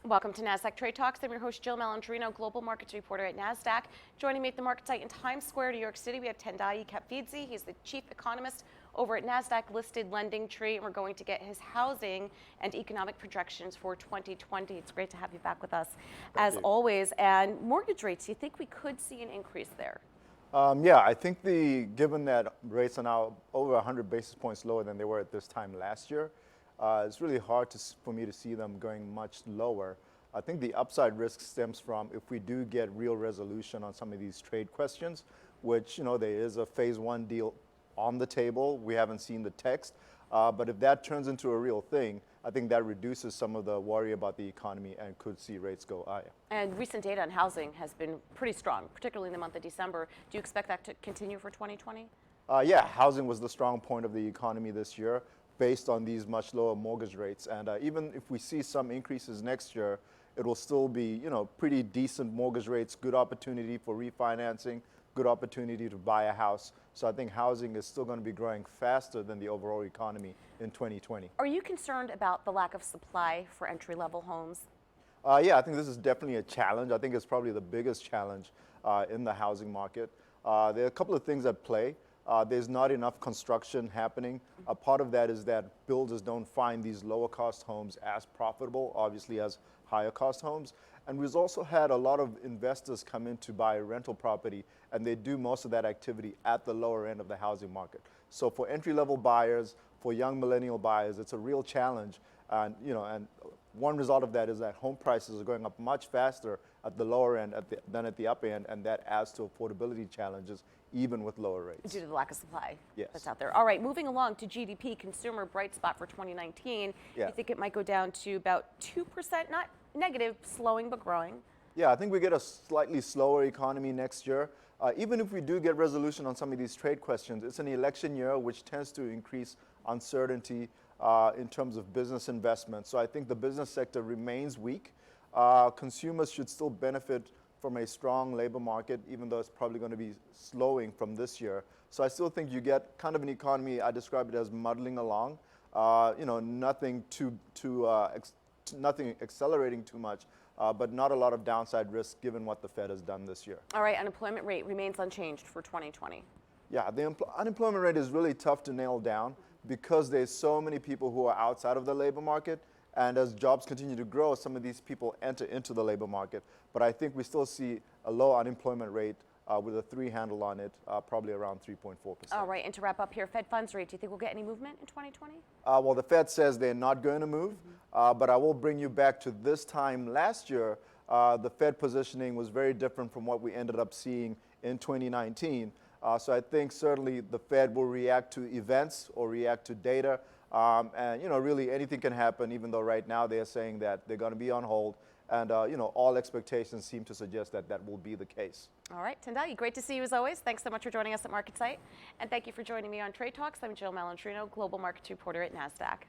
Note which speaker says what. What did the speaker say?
Speaker 1: Welcome to Nasdaq Trade Talks. I'm your host, Jill Malandrino, global markets reporter at Nasdaq. Joining me at the market site in Times Square, New York City, we have Tendayi Kapfidze. He's the chief economist over at Nasdaq-listed LendingTree, and we're going to get his housing and economic projections for 2020. It's great to have you back with us, as always. And mortgage rates, do you think we could see an increase there?
Speaker 2: Yeah, I think given that rates are now over 100 basis points lower than they were at this time last year, it's really hard for me to see them going much lower. I think the upside risk stems from if we do get real resolution on some of these trade questions, which, there is a phase one deal on the table. We haven't seen the text. But if that turns into a real thing, I think that reduces some of the worry about the economy and could see rates go higher.
Speaker 1: And recent data on housing has been pretty strong, particularly in the month of December. Do you expect that to continue for 2020?
Speaker 2: Yeah, housing was the strong point of the economy this year based on these much lower mortgage rates. And even if we see some increases next year, it will still be, pretty decent mortgage rates, good opportunity for refinancing, good opportunity to buy a house. So I think housing is still going to be growing faster than the overall economy in 2020.
Speaker 1: Are you concerned about the lack of supply for entry-level homes?
Speaker 2: Yeah, I think this is definitely a challenge. I think it's probably the biggest challenge in the housing market. There are a couple of things at play. There's not enough construction happening. A part of that is that builders don't find these lower cost homes as profitable, obviously, as higher cost homes. And we've also had a lot of investors come in to buy rental property, and they do most of that activity at the lower end of the housing market. So for entry-level buyers, for young millennial buyers, it's a real challenge. And, and one result of that is that home prices are going up much faster at the lower end than at the upper end, and that adds to affordability challenges, even with lower rates.
Speaker 1: Due to the lack of supply that's
Speaker 2: Yes.
Speaker 1: out there. All right, moving along to GDP, consumer bright spot for 2019.
Speaker 2: Yeah.
Speaker 1: You think it might go down to about 2%, not negative, slowing but growing?
Speaker 2: Yeah, I think we get a slightly slower economy next year. Even if we do get resolution on some of these trade questions, it's an election year, which tends to increase uncertainty in terms of business investment. So I think the business sector remains weak. Consumers should still benefit from a strong labor market, even though it's probably going to be slowing from this year. So I still think you get kind of an economy, I describe it as muddling along. Nothing nothing accelerating too much, but not a lot of downside risk given what the Fed has done this year.
Speaker 1: All right, unemployment rate remains unchanged for 2020.
Speaker 2: Yeah, the unemployment rate is really tough to nail down because there's so many people who are outside of the labor market. And as jobs continue to grow, some of these people enter into the labor market. But I think we still see a low unemployment rate with a 3 handle on it, probably around 3.4%.
Speaker 1: All right, and to wrap up here, Fed funds rate, do you think we'll get any movement in 2020?
Speaker 2: Well, the Fed says they're not going to move, but I will bring you back to this time last year. The Fed positioning was very different from what we ended up seeing in 2019. So I think certainly the Fed will react to events or react to data. And, really anything can happen, even though right now they're saying that they're going to be on hold. And, all expectations seem to suggest that that will be the case.
Speaker 1: All right, Tendayi, great to see you as always. Thanks so much for joining us at MarketSite. And thank you for joining me on Trade Talks. I'm Jill Malandrino, global markets reporter at Nasdaq.